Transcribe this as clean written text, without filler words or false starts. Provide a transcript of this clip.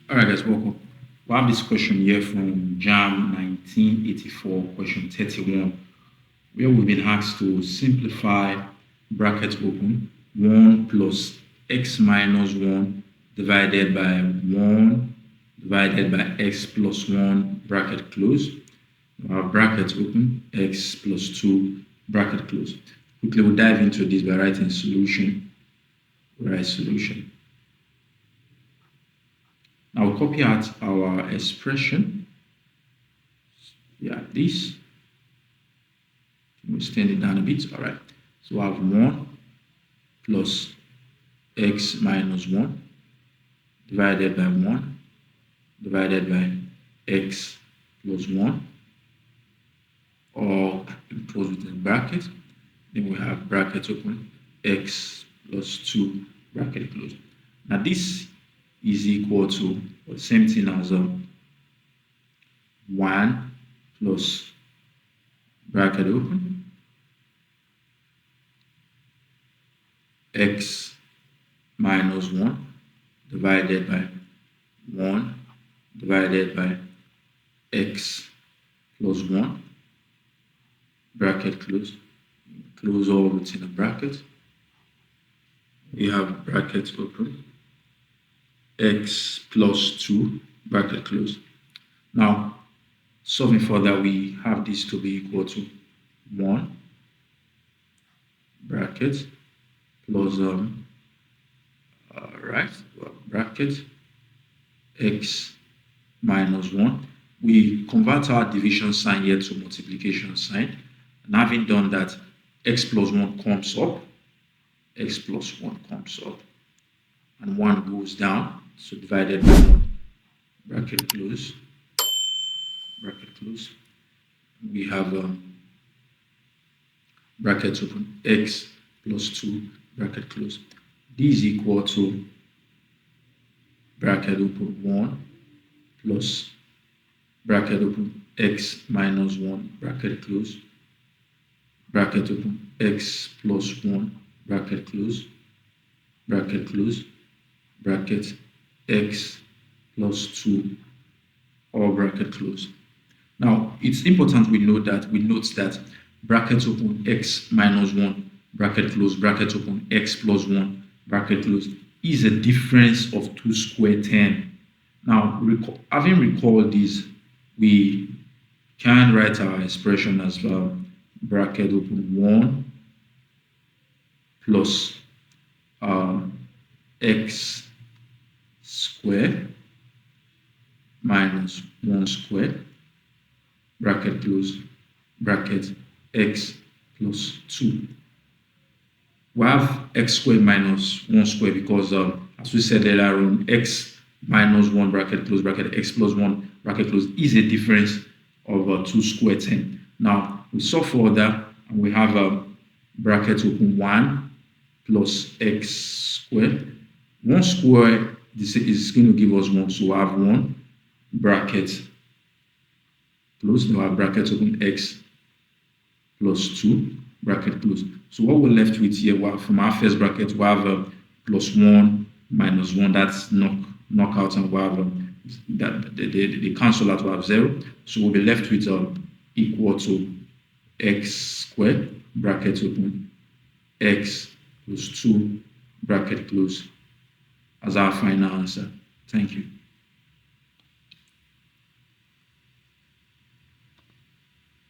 All right, guys, welcome. We have this question here from JAM 1984, question 31, where we've been asked to simplify bracket open 1 plus x minus 1 divided by 1 divided by x plus 1 bracket close. We have bracket open x plus 2 bracket close. Quickly, we'll dive into this by writing solution. We write solution. Now we'll copy out our expression. Yeah, this. We'll extend it down a bit. All right. So I have 1 plus x minus 1 divided by 1 divided by x plus 1, or close within bracket. Then we have bracket open x plus 2 bracket close. Now this is equal to the same thing as 1 plus bracket open x minus 1 divided by 1 divided by x plus 1 bracket close all within a bracket. We have bracket open x plus 2 bracket close. Now solving further, we have this to be equal to 1 bracket plus bracket x minus 1. We convert our division sign here to multiplication sign, and having done that, x plus 1 comes up, x plus 1 comes up, and 1 goes down, so divided by 1 bracket close. We have bracket open x plus 2 bracket close. This is equal to bracket open 1 plus bracket open x minus 1 bracket close, bracket open x plus 1 bracket close, bracket x plus 2, or bracket close. Now it's important we note that bracket open x minus 1 bracket close, bracket open x plus 1 bracket close is a difference of 2 square 10. Now having recalled this, we can write our expression as bracket open 1 plus x square minus 1 square bracket close bracket x plus 2. We have x squared minus 1 square because as we said earlier on, x minus 1 bracket close bracket x plus 1 bracket close is a difference of 2 square 10. Now we solve for that, and we have bracket open 1 plus x squared. 1 square, this is going to give us 1, so we have 1 bracket close. Now our bracket open x plus 2 bracket close. So what we're left with here, from our first bracket, we have plus 1 minus 1. That's knock out, and we have that they cancel out. We have 0. So we'll be left with equal to x squared bracket open x plus 2 bracket close as our final answer. Thank you.